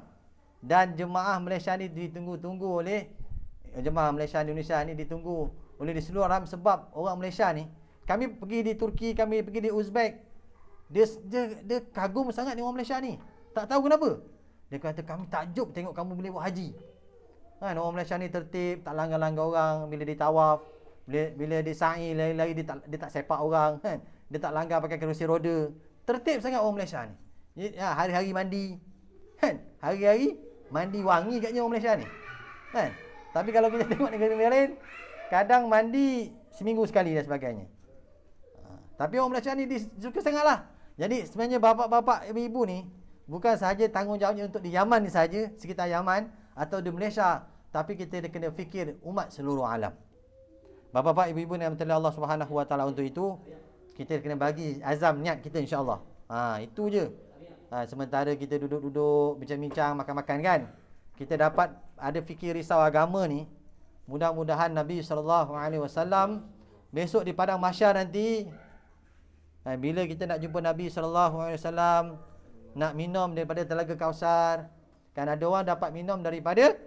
S1: Dan jemaah Malaysia ni ditunggu-tunggu oleh jemaah Malaysia di Indonesia ni ditunggu oleh di seluruh alam, sebab orang Malaysia ni, kami pergi di Turki, kami pergi di Uzbek, dia kagum sangat ni orang Malaysia ni. Tak tahu kenapa. Dia kata kami takjub tengok kamu boleh buat haji. Orang Malaysia ni tertib, tak langgar-langgar orang bila dia tawaf, bila dia sa'i lari-lari dia tak sepak orang, kan? Dia tak langgar pakai kerusi roda. Tertib sangat orang Malaysia ni. Hari-hari mandi, kan? Hari-hari mandi wangi katnya orang Malaysia ni, kan? Tapi kalau kita tengok negara lain, kadang mandi seminggu sekali dan sebagainya. Tapi orang Malaysia ni suka sangatlah. Jadi sebenarnya bapa-bapa, ibu-ibu ni bukan sahaja tanggungjawabnya untuk di Yaman ni saja, sekitar Yaman atau di Malaysia, tapi kita kena fikir umat seluruh alam. Bapa-bapa, ibu-ibu yang berterima Allah Subhanahu Wa Taala untuk itu, kita kena bagi azam niat kita insya-Allah. Itu je. Sementara kita duduk-duduk bincang-bincang, makan-makan kan, kita dapat ada fikir risau agama ni. Mudah-mudahan Nabi SAW besok di padang mahsyar nanti, bila kita nak jumpa Nabi SAW, nak minum daripada telaga Kausar, kan ada orang dapat minum daripada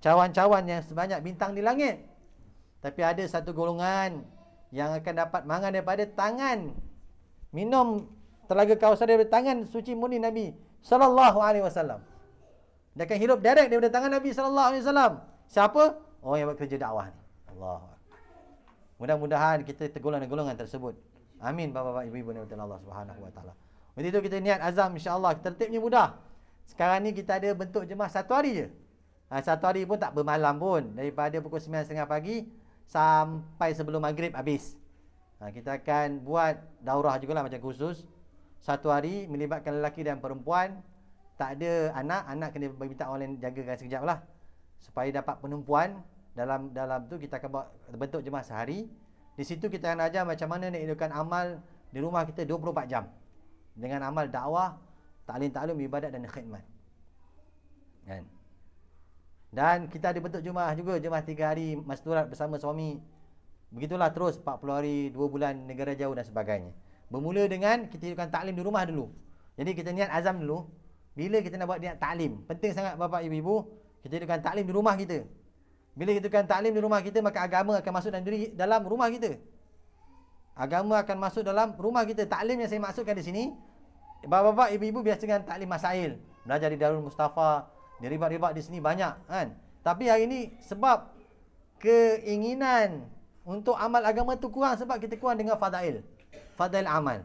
S1: cawan-cawan yang sebanyak bintang di langit. Tapi ada satu golongan yang akan dapat mangan daripada tangan, minum telaga Kausar daripada tangan suci murni Nabi SAW. Dia akan hidup direct daripada tangan Nabi SAW. Siapa? Orang yang buat kerja dakwah ni. Allah. Mudah-mudahan kita tergolong golongan tersebut. Amin bapa-bapa, ibu-ibu yang dirahmati Allah Subhanahu Wa Taala. Jadi itu kita niat azam insya-Allah. Tertibnya mudah. Sekarang ni kita ada bentuk jemaah satu hari je. Satu hari pun tak bermalam pun. Daripada pukul 9.30 pagi sampai sebelum maghrib habis. Kita akan buat daurah jugalah macam khusus. Satu hari melibatkan lelaki dan perempuan. Tak ada anak kena minta orang lain jagakan sekejap lah. Supaya dapat penumpuan. Dalam tu kita akan buat bentuk jemaah sehari. Di situ kita akan ajar macam mana nak hidupkan amal di rumah kita 24 jam. Dengan amal dakwah, ta'lim, ibadat dan khidmat. Kan? Dan kita ada bentuk jemaah juga, jemaah 3 hari masturat bersama suami. Begitulah terus 40 hari, 2 bulan negara jauh dan sebagainya. Bermula dengan kita hidupkan ta'lim di rumah dulu. Jadi kita niat azam dulu. Bila kita nak buat niat ta'lim, penting sangat bapak ibu-ibu, kita hidupkan ta'lim di rumah kita. Bila kita hidupkan ta'lim di rumah kita, maka agama akan masuk dalam rumah kita. Agama akan masuk dalam rumah kita. Ta'lim yang saya maksudkan di sini, bapak-bapak, ibu-ibu biasa dengan ta'lim masail. Belajar di Darul Mustafa, di ribat-ribat di sini banyak kan. Tapi hari ini sebab keinginan untuk amal agama tu kurang, sebab kita kurang dengan fadail amal.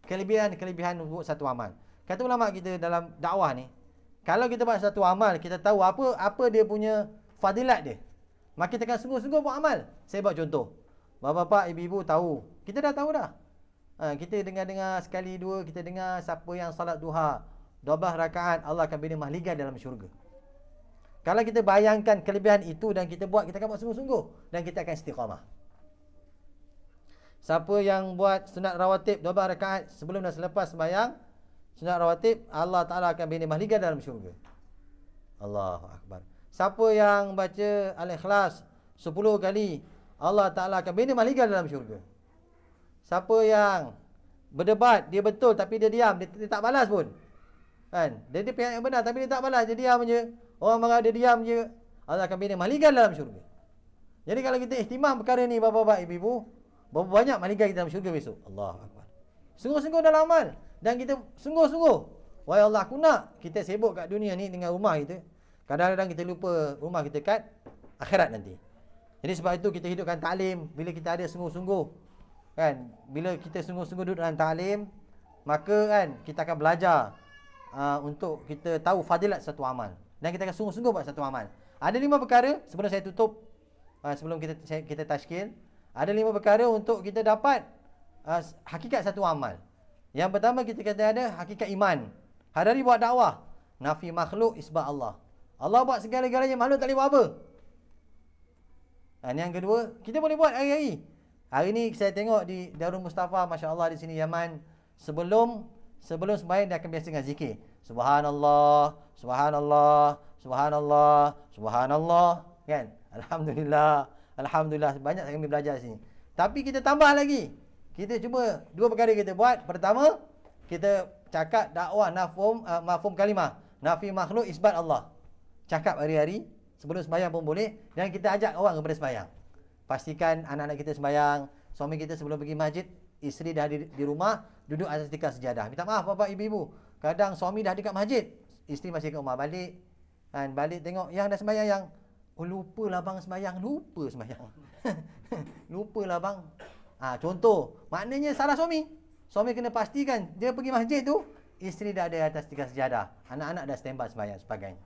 S1: Kelebihan untuk satu amal. Kata ulama kita dalam dakwah ni, kalau kita buat satu amal, kita tahu apa dia punya fadilat dia, maka kita akan sungguh-sungguh buat amal. Saya buat contoh. Bapak-bapak, ibu-ibu tahu. Kita dah tahu dah. Kita dengar sekali dua, kita dengar siapa yang salat duha 12 rakaat, Allah akan bina mahligai dalam syurga. Kalau kita bayangkan kelebihan itu dan kita buat, kita akan buat sungguh-sungguh dan kita akan istiqamah. Siapa yang buat sunat rawatib 12 rakaat sebelum dan selepas sembahyang sunat rawatib, Allah Ta'ala akan bina mahligai dalam syurga. Allahu Akbar. Siapa yang baca Al-Ikhlas 10 kali, Allah Ta'ala akan bina mahligai dalam syurga. Siapa yang berdebat, dia betul tapi dia diam, dia tak balas pun, kan? Dia pihak yang benar tapi dia tak balas, dia diam je. Orang marah dia diam je, Allah akan bina mahligai dalam syurga. Jadi kalau kita ihtimam perkara ni bapak-bapak, ibu-ibu, berapa banyak mahligai dalam syurga besok. Allahu Akbar. Sungguh-sungguh dalam amal. Dan kita sungguh-sungguh, wahai Allah, aku nak kita sibuk kat dunia ni dengan rumah kita. Kadang-kadang kita lupa rumah kita kat akhirat nanti. Jadi sebab itu kita hidupkan ta'lim. Bila kita ada sungguh-sungguh, kan, bila kita sungguh-sungguh duduk dalam ta'lim, maka kan kita akan belajar untuk kita tahu fadilat satu amal. Dan kita akan sungguh-sungguh buat satu amal. Ada 5 perkara sebelum saya tutup, sebelum kita tashkil. Ada 5 perkara untuk kita dapat hakikat satu amal. Yang pertama kita kata ada hakikat iman. Hari-hari buat dakwah, nafi makhluk, isbat Allah. Allah buat segala-galanya, makhluk tak boleh buat apa. Yang kedua, kita boleh buat hari-hari. Hari ni saya tengok di Darul Mustafa, masya-Allah di sini Yaman, sebelum sembahyang dia akan biasa dengan zikir. Subhanallah, subhanallah, subhanallah, subhanallah, kan? Alhamdulillah, alhamdulillah. Banyak kami belajar sini. Tapi kita tambah lagi. Kita cuba 2 perkara kita buat. Pertama, kita cakap dakwah mafhum kalimah, nafi makhluk, isbat Allah. Cakap hari-hari sebelum sembahyang pun boleh, dan kita ajak orang kepada sembahyang. Pastikan anak-anak kita sembahyang, suami kita sebelum pergi masjid, isteri dah di rumah, duduk atas tikar sejadah. Minta maaf bapak ibu-ibu, kadang suami dah dekat masjid, isteri masih kat rumah, balik tengok yang dah sembahyang, yang lupalah bang sembahyang, lupa sembahyang. Lupalah bang. Contoh, maknanya salah suami. Suami kena pastikan dia pergi masjid tu, isteri dah ada atas tikar sejadah, anak-anak dah standby sembahyang sebagainya.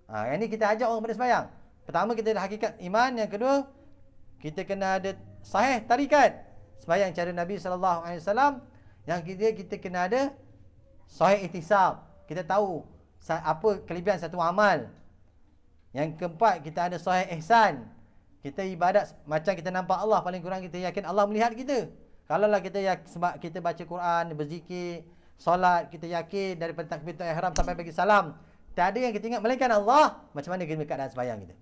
S1: Yang ni kita ajak orang kepada sembahyang. Pertama kita ada hakikat iman, yang kedua kita kena ada sahih tarikat. Sembahyang cara Nabi SAW. Yang kita kena ada sahih ihtisab. Kita tahu apa kelebihan satu amal. Yang keempat, kita ada sahih ihsan. Kita ibadat macam kita nampak Allah, paling kurang kita yakin Allah melihat kita. Kalaulah sebab kita baca Quran, berzikir, solat, kita yakin daripada takbiratul ihram sampai bagi salam, tak ada yang kita ingat melainkan Allah, macam mana kita keadaan sembahyang kita?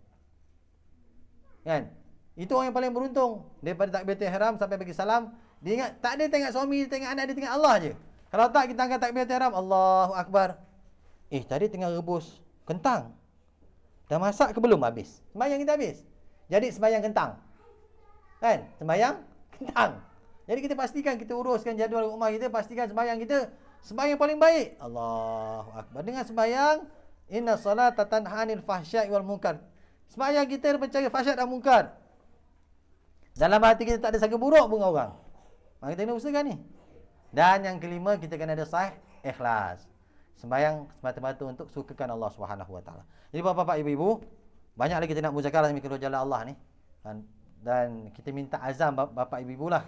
S1: Kan? Itu orang yang paling beruntung. Daripada takbiratul ihram sampai bagi salam, dia ingat, tak ada tengok suami, dia tengok anak, dia tengok Allah je. Kalau tak, kita angkat takbiratul ihram, Allahu Akbar. Tadi tengah rebus kentang. Dah masak ke belum habis? Sembahyang kita habis. Jadi sembahyang kentang. Kan? Sembahyang kentang. Jadi kita pastikan, kita uruskan jadual rumah kita, pastikan sembahyang kita sembahyang paling baik. Allahu Akbar. Dengan sembahyang, inna salata tanha 'anil fahsya'i wal munkar. Sembahyang kita mencegah fahsyat dan munkar. Dalam hati kita tak ada sangka buruk pun orang. Maka kita kena usahakan ni. Dan yang kelima, kita kena ada sahih ikhlas. Sembahyang semata-mata untuk sukakan Allah Subhanahu Wa Taala. Jadi bapa-bapa, ibu-ibu, banyak lagi kita nak muzakarah demi kedua jalan Allah ni. Dan kita minta azam bapa ibu-ibu lah.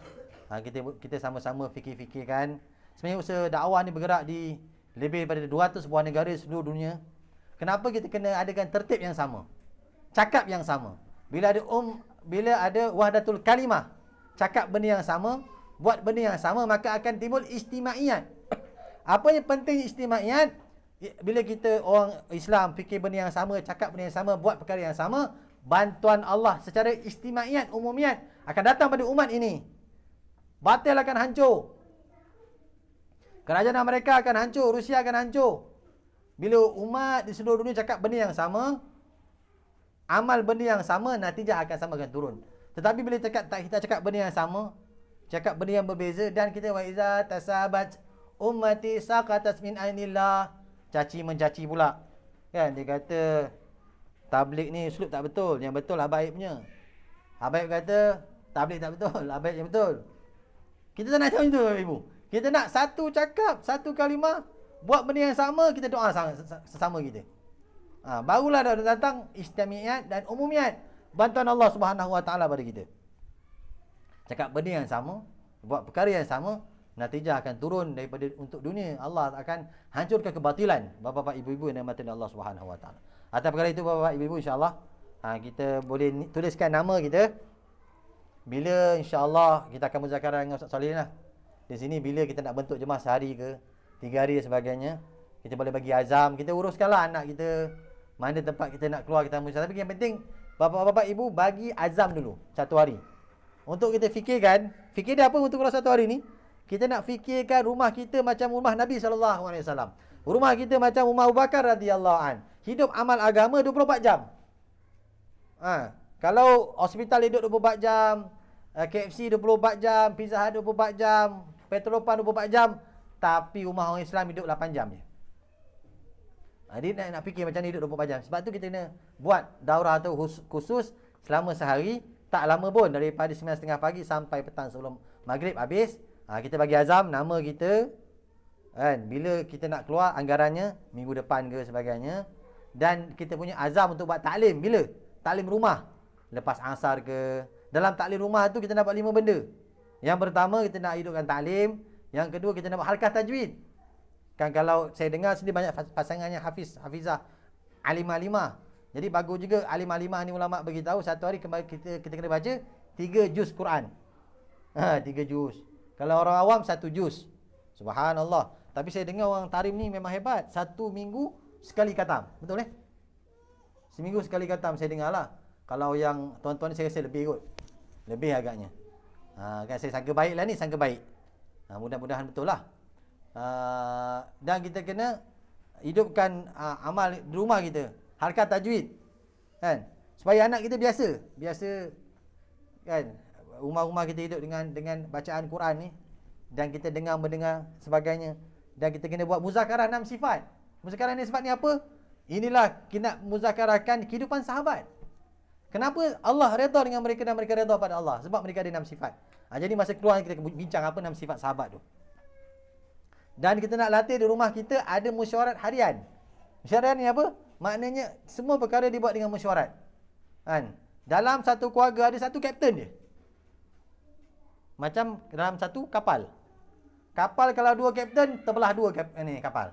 S1: Kita sama-sama fikir-fikirkan. Sebenarnya usaha dakwah ni bergerak di lebih daripada 200 buah negara seluruh dunia. Kenapa kita kena adakan tertib yang sama? Cakap yang sama. Bila ada wahdatul kalimah, cakap benda yang sama, buat benda yang sama, maka akan timbul istimaiyat. Apa yang penting istimaiyat? Bila kita orang Islam fikir benda yang sama, cakap benda yang sama, buat perkara yang sama, bantuan Allah secara istimaiyat, umumiat akan datang pada umat ini. Batil akan hancur. Kerajaan mereka akan hancur, Rusia akan hancur. Bila umat di seluruh dunia cakap benda yang sama, amal benda yang sama, natijah akan sama, akan turun. Tetapi bila kita cakap benda yang sama, cakap benda yang berbeza, dan kita wa iza tasabat ummati saqatat min ainillah, caci mencaci pula. Kan dia kata tabligh ni uslub tak betul, yang betul Habaib punya. Habaib kata tabligh tak betul, Habaib yang betul. Kita tak nak macam itu, ibu. Kita nak satu cakap, satu kalimah, buat benda yang sama, kita doa sesama kita. Barulah datang istamiat dan umumiat, bantuan Allah Subhanahu Wa Taala pada kita. Cakap benda yang sama, buat perkara yang sama, natijah akan turun daripada untuk dunia. Allah akan hancurkan kebatilan. Bapa-bapa, ibu-ibu yang dirahmati Allah Subhanahu Wa Taala. Atas perkara itu, bapa-bapa, ibu-ibu, insya-Allah kita boleh tuliskan nama kita. Bila insya-Allah kita akan muzakarah dengan Ustaz Solihin lah. Di sini bila kita nak bentuk jemaah sehari ke 3 hari dan sebagainya, kita boleh bagi azam, kita uruskanlah anak kita, mana tempat kita nak keluar, kita muzakarah. Tapi yang penting bapa-bapa, ibu bagi azam dulu 1 hari. Untuk kita fikirkan, fikir dia apa untuk keluar 1 hari ni? Kita nak fikirkan rumah kita macam rumah Nabi SAW. Rumah kita macam rumah Abu Bakar radhiyallahu an. Hidup amal agama 24 jam. Kalau hospital hidup 24 jam, KFC 24 jam, Pizza Hut 24 jam, Petrolpan 24 jam, tapi rumah orang Islam hidup 8 jam je. Dia nak fikir macam ni hidup 24 jam. Sebab tu kita kena buat daurah tu khusus selama sehari, tak lama pun, daripada 9.30 pagi sampai petang sebelum maghrib habis. Kita bagi azam nama kita, kan, bila kita nak keluar, anggarannya minggu depan ke sebagainya. Dan kita punya azam untuk buat taklim. Bila? Taklim rumah, lepas asar ke. Dalam taklim rumah tu kita nak buat 5 benda. Yang pertama, kita nak hidupkan taklim. Yang kedua, kita nak buat halqah tajwid. Kan kalau saya dengar sini banyak pasangannya hafiz, hafizah, alim-alimah. Jadi bagus juga alim-alimah ni, ulama bagi tahu satu hari kita kena baca 3 juz Quran. 3 juz. Kalau orang awam 1 juz. Subhanallah. Tapi saya dengar orang tarim ni memang hebat. 1 minggu sekali khatam. Betul seminggu sekali khatam saya dengar lah. Kalau yang tuan-tuan ni saya rasa lebih kot. Lebih agaknya. Kan saya sangka baik lah ni, sangka baik. Mudah-mudahan betul lah. Dan kita kena hidupkan amal di rumah kita. Halqah tajwid. Kan? Supaya anak kita biasa kan, rumah-rumah kita hidup dengan bacaan Quran ni, dan kita mendengar sebagainya. Dan kita kena buat muzakarah 6 sifat. Muzakarah ni sifat ni apa? Inilah kita muzakarahkan kehidupan sahabat. Kenapa Allah redha dengan mereka dan mereka redha pada Allah? Sebab mereka ada 6 sifat. Jadi masa keluar kita bincang apa 6 sifat sahabat tu. Dan kita nak latih di rumah kita ada mesyuarat harian. Mesyuarat ni apa? Maknanya semua perkara dibuat dengan mesyuarat. Kan? Dalam satu keluarga ada satu kapten je. Macam dalam satu kapal. Kapal kalau dua kapten, terbelah dua kapal.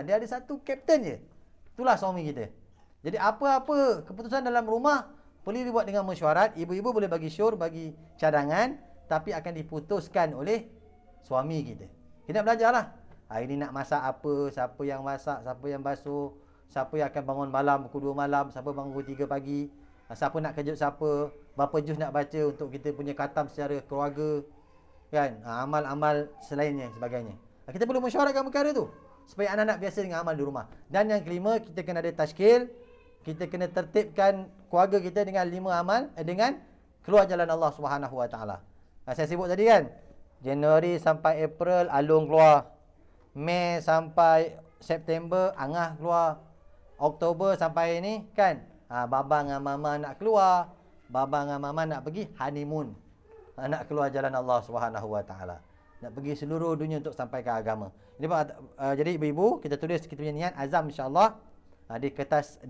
S1: Dia ada satu kapten je. Itulah suami kita. Jadi apa-apa keputusan dalam rumah boleh dibuat dengan mesyuarat. Ibu-ibu boleh bagi syur, bagi cadangan, tapi akan diputuskan oleh suami kita. Kita belajarlah. Hari ni nak masak apa, siapa yang masak, siapa yang basuh, siapa yang akan bangun malam pukul 2 malam, siapa bangun pukul 3 pagi, siapa nak kejut siapa, berapa juz nak baca untuk kita punya khatam secara keluarga, kan? Amal-amal selainnya sebagainya. Kita perlu mesyuaratkan perkara tu supaya anak-anak biasa dengan amal di rumah. Dan yang kelima, kita kena ada tashkil. Kita kena tertibkan keluarga kita dengan 5 amal, dengan keluar jalan Allah Subhanahu Wa Taala. Saya sebut tadi kan, Januari sampai April alung keluar, Mei sampai September angah keluar, Oktober sampai ini kan, baba dengan mama nak keluar, baba dengan mama nak pergi honeymoon, nak keluar jalan Allah Subhanahu Wa Taala, nak pergi seluruh dunia untuk sampai ke agama. Jadi ibu-ibu, kita tulis kita punya niat azam insya-Allah di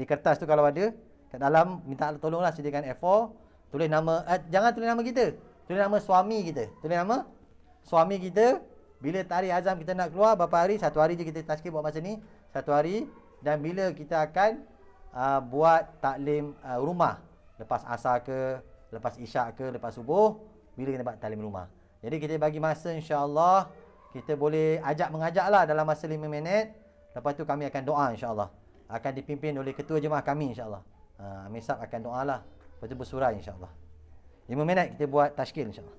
S1: kertas tu kalau ada kat dalam, minta tolonglah sediakan A4, tulis nama, jangan tulis nama kita, tulis nama suami kita, tulis nama suami kita. Bila tarikh azam kita nak keluar, berapa hari, 1 hari je kita tashkil buat masa ni, 1 hari. Dan bila kita akan buat taklim rumah, lepas asar ke, lepas isyak ke, lepas subuh, bila kita buat taklim rumah. Jadi kita bagi masa insya-Allah, kita boleh mengajaklah dalam masa 5 minit. Lepas tu kami akan doa insya-Allah. Akan dipimpin oleh ketua jemaah kami insya-Allah. Amir Sab akan doalah. Lepas tu bersurai insya-Allah. 5 minit kita buat tashkil insya-Allah.